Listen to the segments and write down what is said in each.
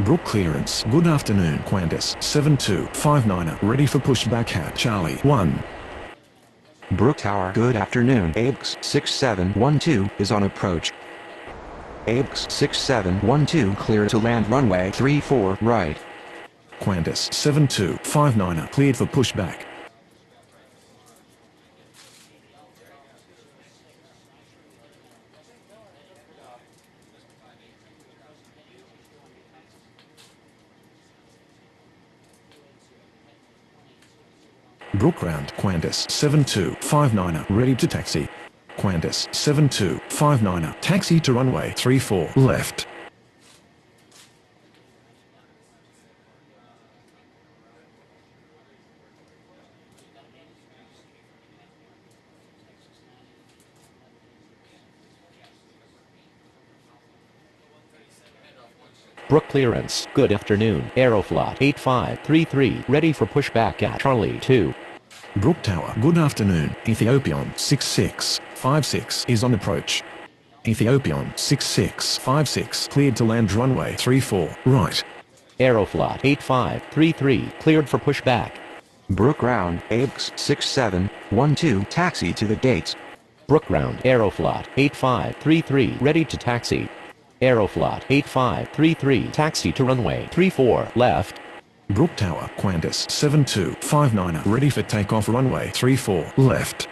Brook clearance. Good afternoon, Qantas 7259er. Ready for pushback at Charlie 1. Brook Tower. Good afternoon. ABX 6712 is on approach. ABX 6712 clear to land runway 34 right. Qantas 7259er cleared for pushback. Brook ground. Qantas 7259er ready to taxi. Qantas 7259er taxi to runway 34 left. Brook clearance. Good afternoon. Aeroflot 8533 ready for pushback at Charlie 2. Brook Tower. Good afternoon. Ethiopian 6656 is on approach. Ethiopian 6656 cleared to land runway 34 right. Aeroflot 8533 cleared for pushback. Brook ground. ABX 6712 taxi to the gates. Brook ground. Aeroflot 8533 ready to taxi. Aeroflot 8533 taxi to runway 34 left. Brook Tower. Qantas 7259er ready for takeoff runway 34 left.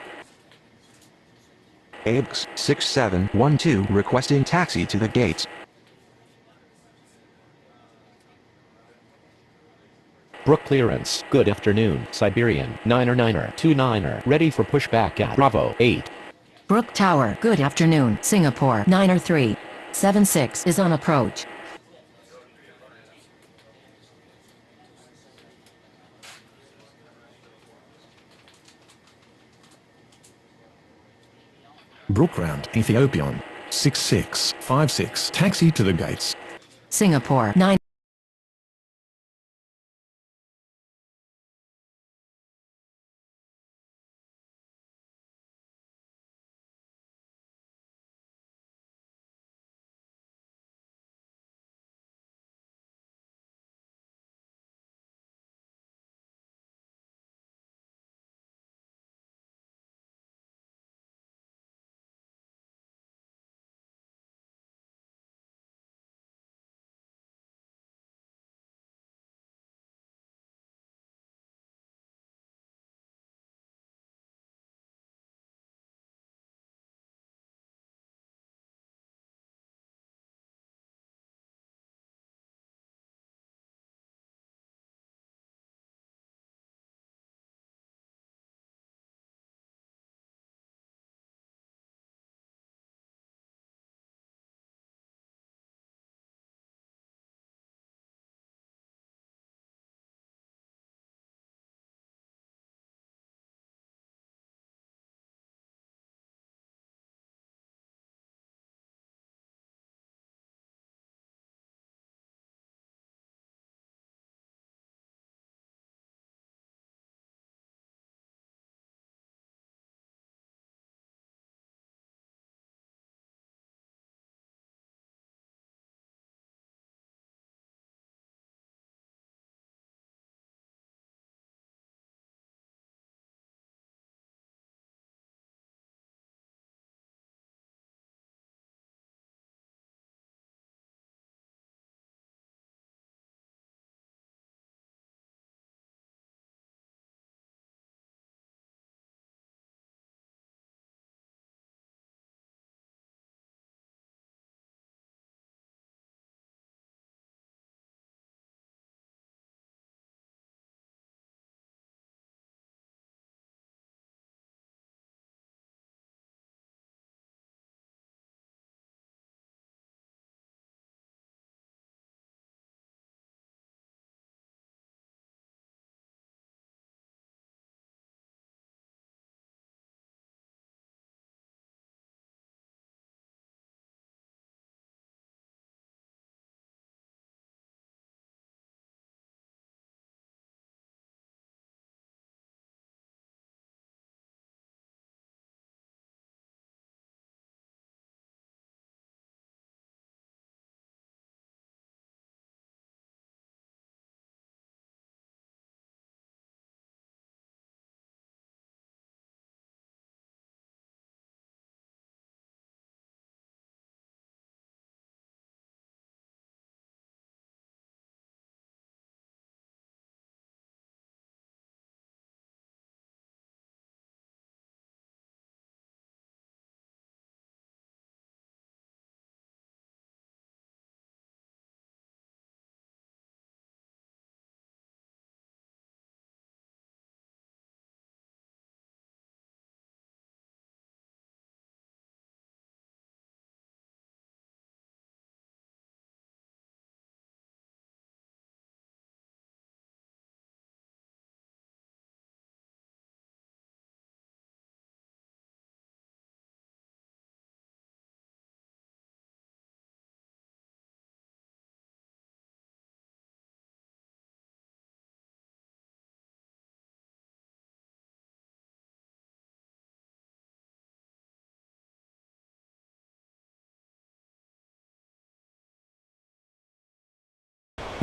ABX 6712 requesting taxi to the gates. Brook clearance. Good afternoon. Siberian 9er ready for pushback at Bravo 8. Brook Tower. Good afternoon. Singapore 9er376 is on approach. Brook ground. Ethiopian 6656 taxi to the gates. Singapore 9.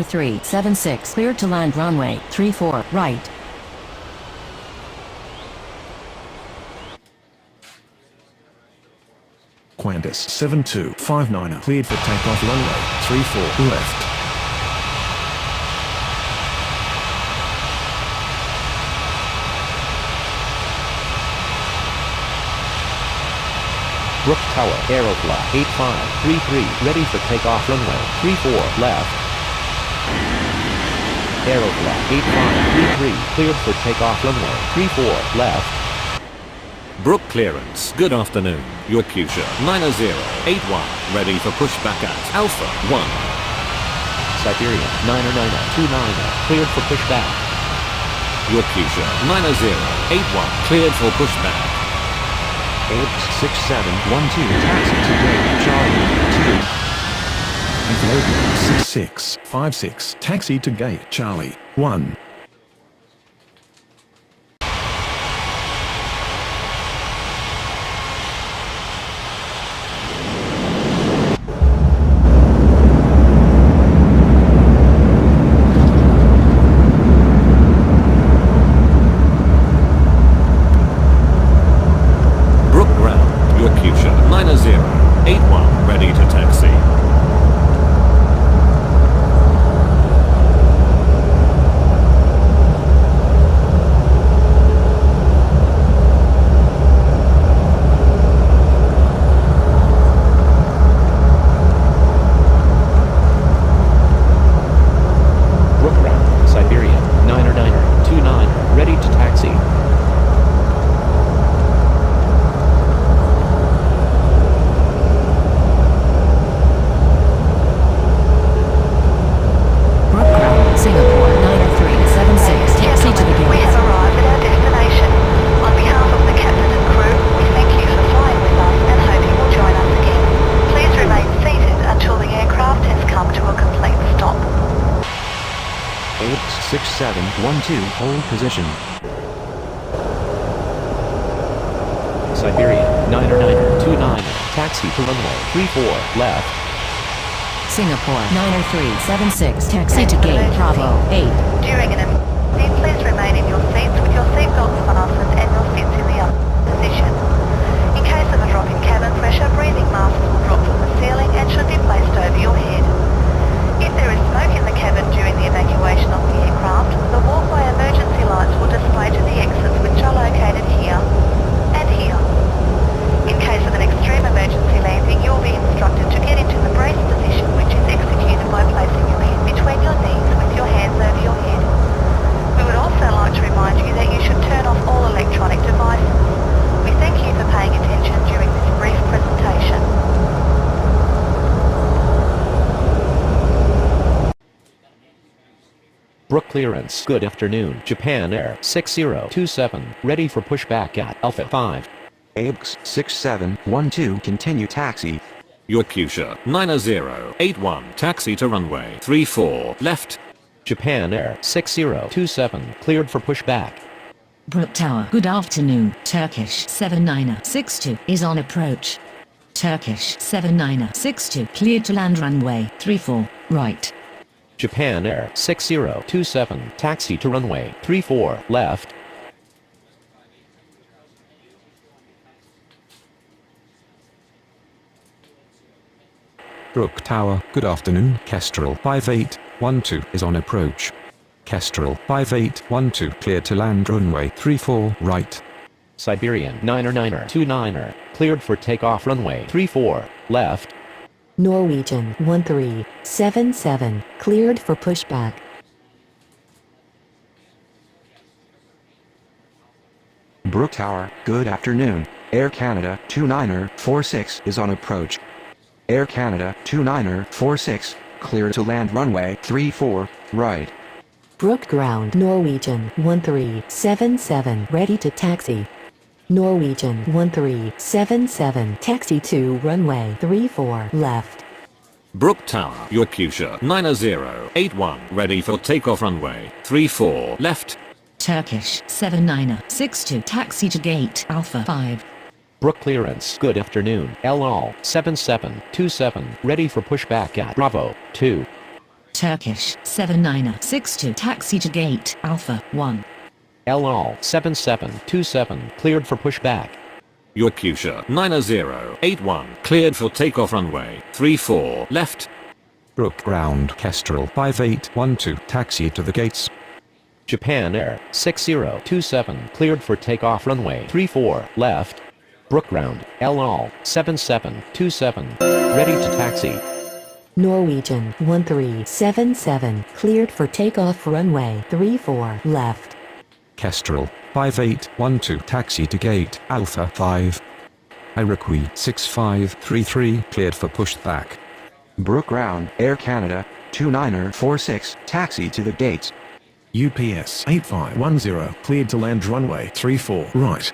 376 cleared to land runway 34 right. Qantas 7259 cleared for takeoff runway 34 left. Brook Tower, Aeroflot 8533, ready for takeoff runway 34 left. Aeroflot 8533, cleared for takeoff runway 34 left. Brook clearance, good afternoon. Your Fuchsia 9081, ready for pushback at Alpha 1. Siberian 99029, cleared for pushback. Your Fuchsia 9081, cleared for pushback. Apes 6712 taxi to gate Charlie 2. Ethiopian 6656 taxi to gate Charlie 1. Your Fuchsia 9081, ready to taxi. Brook ground, Siberian 99029, ready to taxi. Singapore 90376 taxi to the We gate. have arrived at our destination. On behalf of the captain and crew, we thank you for flying with us and hope you will join us again. Please remain seated until the aircraft has come to a complete stop. Apes 6712 hold position. Siberian 99029, taxi to runway 34 left. Singapore 90376 taxi to gate Bravo 8. During an emergency, please remain in your seats with your seatbelts fastened and your seats in the up position. In case of a drop in cabin pressure, breathing masks will drop from the ceiling and should be placed over your head. If there is smoke in the cabin during the evacuation of the aircraft, the walkway emergency lights will display to the exits which are located here and here. In case of an extreme emergency landing, you will be instructed to get into the brace position, which is executed by placing your head between your knees with your hands over your head. We would also like to remind you that you should turn off all electronic devices. We thank you for paying attention during this brief presentation. Brook clearance, good afternoon. Japan Air 6027, ready for pushback at Alpha 5. Apes 6712 continue taxi. Your Fuchsia 9081, taxi to runway 34 left. Japan Air 6027, cleared for pushback. Brook Tower, good afternoon. Turkish 7962 is on approach. Turkish 7962 cleared to land runway 34 right. Japan Air 6027, taxi to runway 34 left. Brook Tower, good afternoon. Kestrel 5812 is on approach. Kestrel 5812 cleared to land runway 34 right. Siberian 99029, cleared for takeoff runway 34 left. Norwegian 1377 cleared for pushback. Brook Tower, good afternoon. Air Canada 2946 is on approach. Air Canada 2946, clear to land runway 34 right. Brook Ground Norwegian 1377 ready to taxi. Norwegian 1377 taxi to runway 34 left. Brook Tower, your Fuchsia 9081, ready for takeoff runway 34 left. Turkish 7962 taxi to gate Alpha 5. Brook clearance, good afternoon. LL 7727, ready for pushback at Bravo 2. Turkish 7962 taxi to gate Alpha 1. El Al 7727 cleared for pushback. Yakutia 9081 cleared for takeoff runway 34 left. Brook Ground Kestrel 5812 taxi to the gates. Japan Air 6027 cleared for takeoff runway 34 left. Brook Ground El Al 7727 ready to taxi. Norwegian 1377 cleared for takeoff runway 34 left. Kestrel 5812 taxi to gate Alpha 5. Iroquois 6533 cleared for pushback. Brook Ground Air Canada 2946 taxi to the gates. UPS 8510 cleared to land runway 34 right.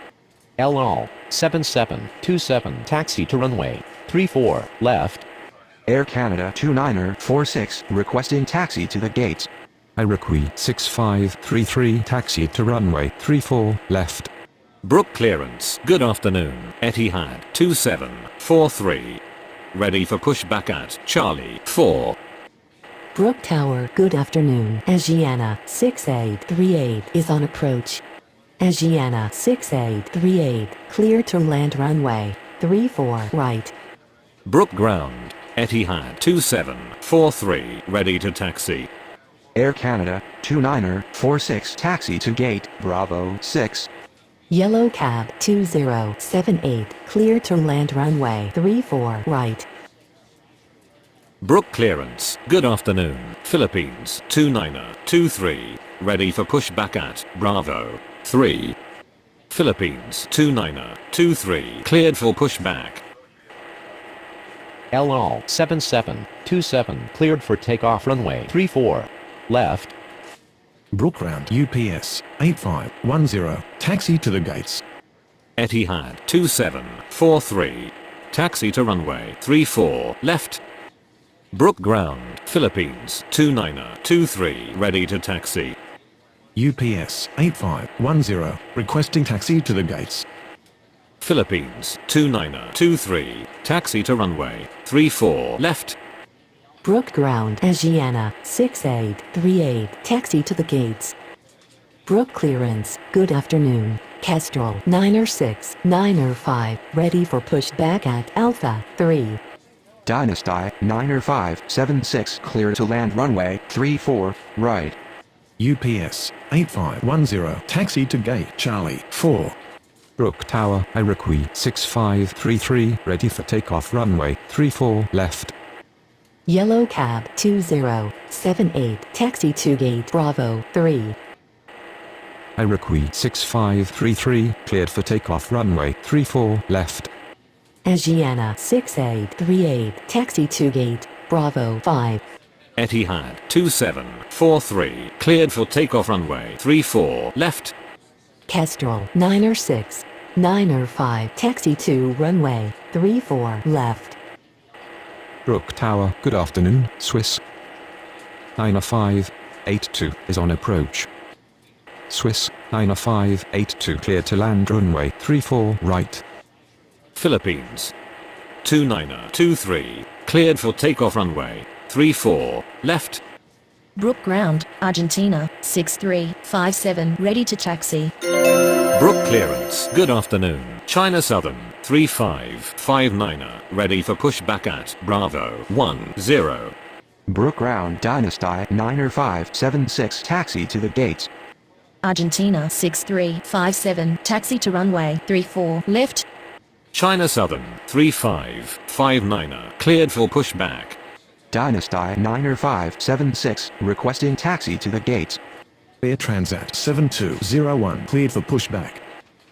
El Al 7727 taxi to runway 34 left. Air Canada 2946 requesting taxi to the gates. Iroquois 6533 taxi to runway 34 left. Brook clearance. Good afternoon. Etihad 2743 ready for pushback at Charlie 4. Brook Tower, good afternoon. Asiana 6838 is on approach. Asiana 6838 clear to land runway 34 right. Brook Ground Etihad 2743 ready to taxi. Air Canada 2946 taxi to gate Bravo 6. Yellow Cab 2078 clear to land runway 34 right. Brook clearance. Good afternoon. Philippines 2923 ready for pushback at Bravo 3. Philippines 2923 cleared for pushback. El Al 7727 cleared for takeoff runway 34 left. Brook Ground UPS 8510 taxi to the gates. Etihad 2743 taxi to runway 34 left. Brook Ground Philippines 2923 ready to taxi. UPS 8510 requesting taxi to the gates. Philippines 2923 taxi to runway 34 left. Brook Ground Asiana 6838 taxi to the gates. Brook clearance, good afternoon. Kestrel 906 905 ready for pushback at Alpha 3. Dynasty 90576 clear to land runway 34 right. UPS 8510 taxi to gate Charlie 4. Brook Tower Iroquois 6533 ready for takeoff runway 34 left. Yellow Cab 2078 taxi to gate Bravo 3. Iroquois 6533 cleared for takeoff runway 34 left. Asiana 6838 taxi to gate Bravo 5. Etihad 2743 cleared for takeoff runway 34 left. Kestrel 906 905 taxi to runway 34 left. Brook Tower, good afternoon, Swiss. 90582 is on approach. Swiss 90582 cleared to land runway 34 right. Philippines 2923 cleared for takeoff runway 34 left. Brook Ground, Argentina, 6357 ready to taxi. Brook clearance. Good afternoon. China Southern 3559 ready for pushback at Bravo 10. Brook Ground Dynasty 90576 taxi to the gates. Argentina 6357 taxi to runway 34 left. China Southern 3559 cleared for pushback. Dynasty 90576 requesting taxi to the gates. Air Transat 7201 cleared for pushback.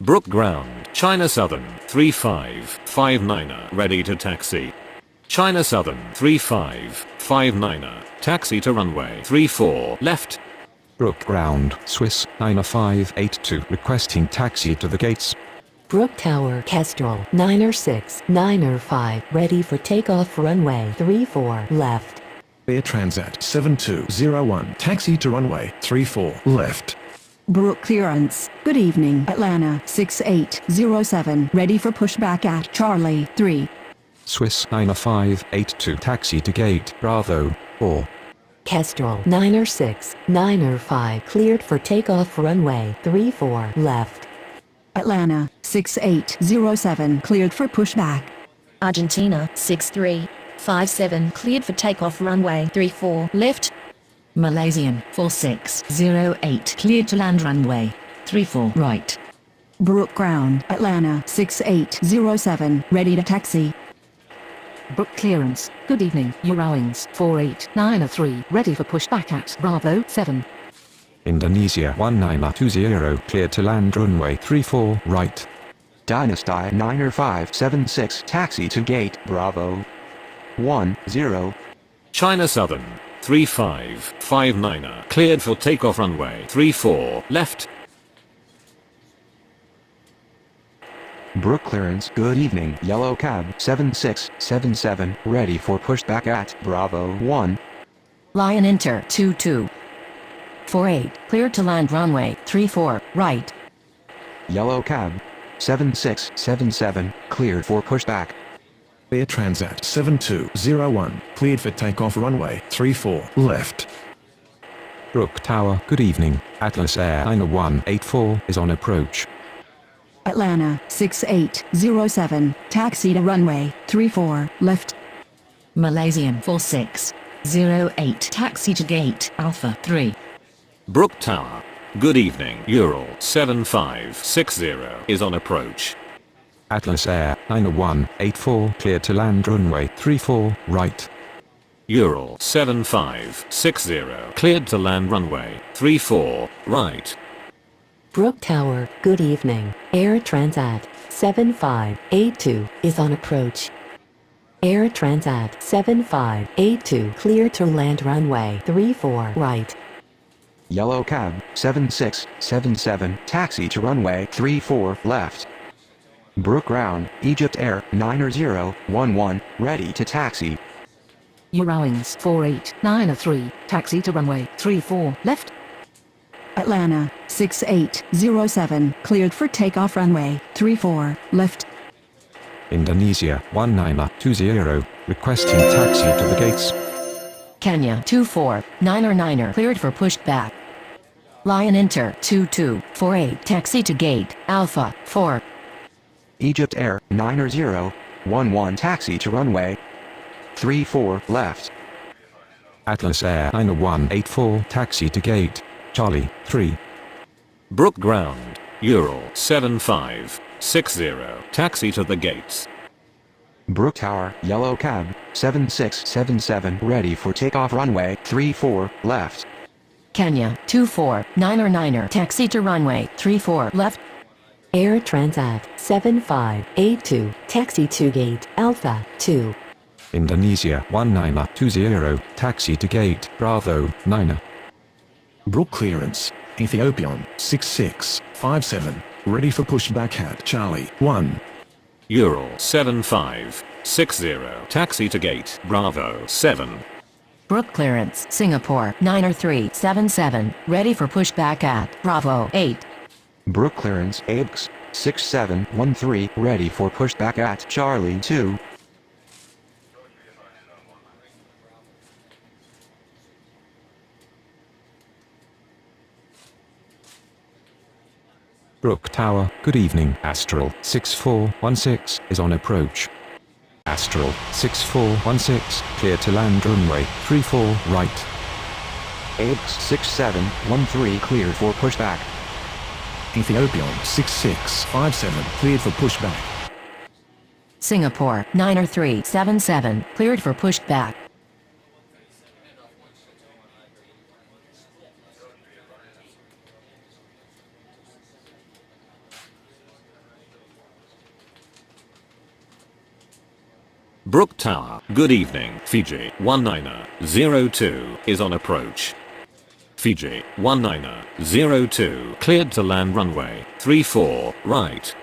Brook Ground China Southern 3559 ready to taxi. China Southern 3559 taxi to runway 34 left. Brook Ground Swiss 90582 requesting taxi to the gates. Brook Tower Kestrel 906 905 ready for takeoff runway 34 left. Air Transat 7201 taxi to runway 34 left. Brook clearance. Good evening, Atlanta 6807 ready for pushback at Charlie 3. Swiss 90582 taxi to gate Bravo 4. Kestrel 906, 905 cleared for takeoff runway 34 left. Atlanta 6807 cleared for pushback. Argentina 6357 cleared for takeoff runway 34 left. Malaysian 4608 cleared to land runway 34 right. Brook Ground, Atlanta 6807 ready to taxi. Brook clearance. Good evening. Eurowings 48903 ready for pushback at Bravo 7. Indonesia 1920 cleared to land runway 34 right. Dynasty 90576 taxi to gate Bravo 10. China Southern 3559 cleared for takeoff runway 34 left. Brook clearance, good evening, yellow cab 7677 ready for pushback at Bravo 1. Lion Inter 2248 cleared to land runway 34 right. Yellow cab 7677 cleared for pushback. Air Transat 7201 cleared for takeoff runway 34 left. Brook Tower, good evening, Atlas Air 9184 is on approach. Atlanta 6807 taxi to runway 34 left. Malaysian 4608 taxi to gate Alpha 3. Brook Tower. Good evening. Ural 7560 is on approach. Atlas Air 9184 cleared to land runway 34 right. Ural 7560 cleared to land runway 34 right. Brook Tower, good evening, Air Transat 7582 is on approach. Air Transat 7582 clear to land runway 34 right. Yellow cab 7677 taxi to runway 34 left. Brook Ground, Egypt Air 9011 ready to taxi. Eurowings 48903 taxi to runway 34 left. Atlanta 6807 cleared for takeoff runway 34 left. Indonesia 1920 requesting taxi to the gates. Kenya 24909 cleared for pushback. Lion Inter 2248 taxi to gate Alpha 4. Egypt Air 9011 taxi to runway 34 left. Atlas Air 9184 taxi to gate Charlie 3. Brook Ground. Ural 7560 taxi to the gates. Brook Tower, yellow cab 7677 ready for takeoff runway 34 left. Kenya 24909 taxi to runway 34 left. Air Transat 7582 taxi to gate Alpha 2. Indonesia 1920 taxi to gate Bravo 9. Brook clearance. Ethiopian 6657 ready for pushback at Charlie 1. Ural 7560 taxi to gate Bravo 7. Brook clearance. Singapore 90377 ready for pushback at Bravo 8. Brook clearance ABX 6713 ready for pushback at Charlie 2. Brook Tower, good evening, Astral 6416 is on approach. Astral 6416 clear to land runway 34 right. ABX 6713 cleared for pushback. Ethiopian 6657 cleared for pushback. Singapore 90377 cleared for pushback. Brook Tower. Good evening. Fiji 1902 is on approach. Fiji 1902 cleared to land runway 34 right.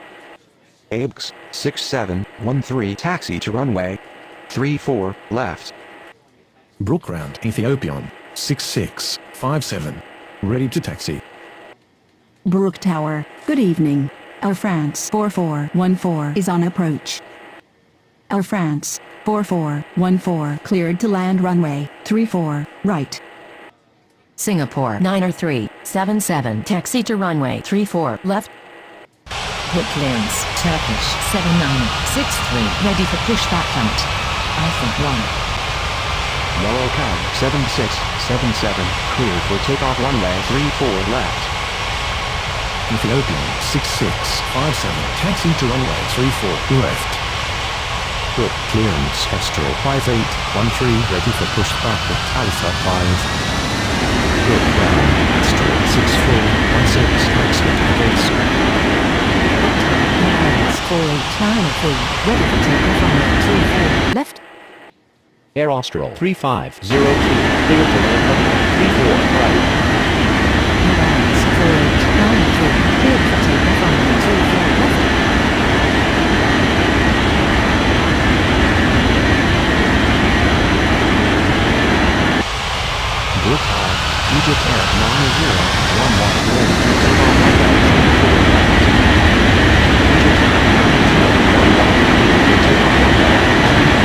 ABX 6713 taxi to runway 34 left. Brook Ground. Ethiopian 6657 ready to taxi. Brook Tower, good evening, Air France 4414 is on approach. Air France 4414 cleared to land runway 34 right. Singapore 90377, taxi to runway 34 left. Good clearance. Turkish 7963, ready for pushback out. Alpha 1. Moroccan 7677, cleared for takeoff runway 34 left. Ethiopian 6657, taxi to runway 34 left. Book clearance. Astral 5813, ready for pushback at Alpha 5. Book ground. Astral 6416, taxi to the gates. Clearance 4893, ready for takeoff runway 34 left. Air Austral 3502, clear to land runway 34 right. Clearance 4893, cleared for takeoff runway 34 left. Brook Tower, Egypt Air 9011, ready for takeoff runway 34 left. Egypt Air 9011, cleared for takeoff runway 34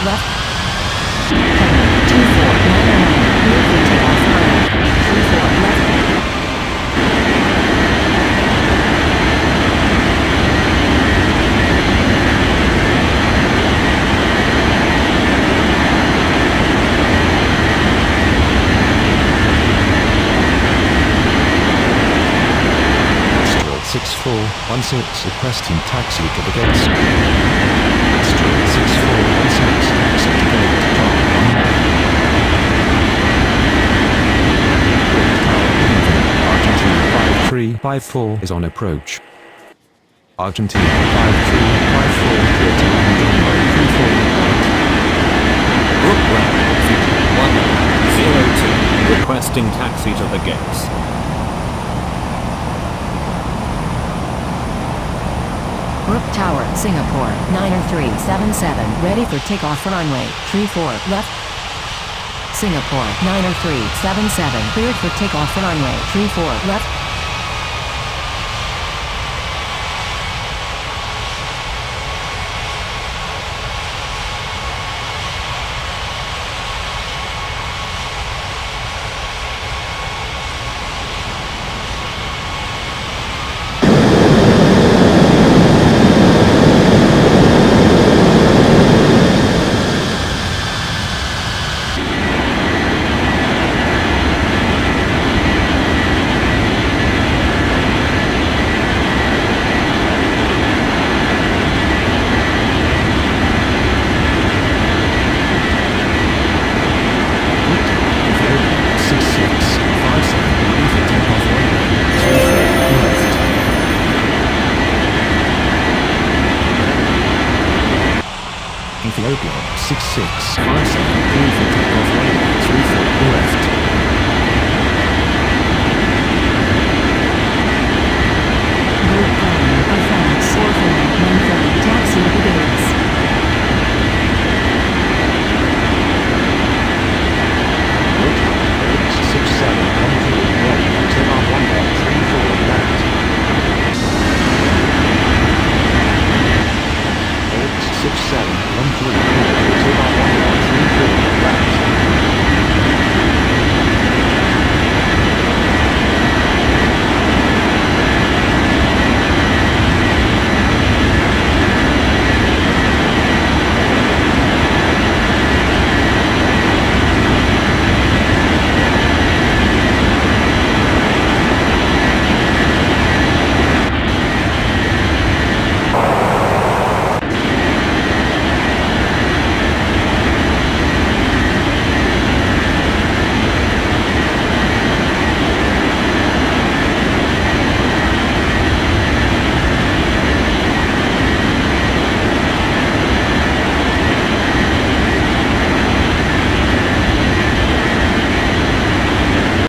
left. Astral 6416, requesting taxi to the gates. Astral 6416, taxi to gate top 1. Argentina 5354 is on approach. Argentina 5354, clear to land runway 34 right. Brook ground. 1002, requesting taxi to the gates. Brook Tower, Singapore 90377, ready for takeoff for runway 34 left. Singapore 90377, cleared for takeoff for runway 34 left. Ethiopian 6657, cleared for takeoff runway 34 left.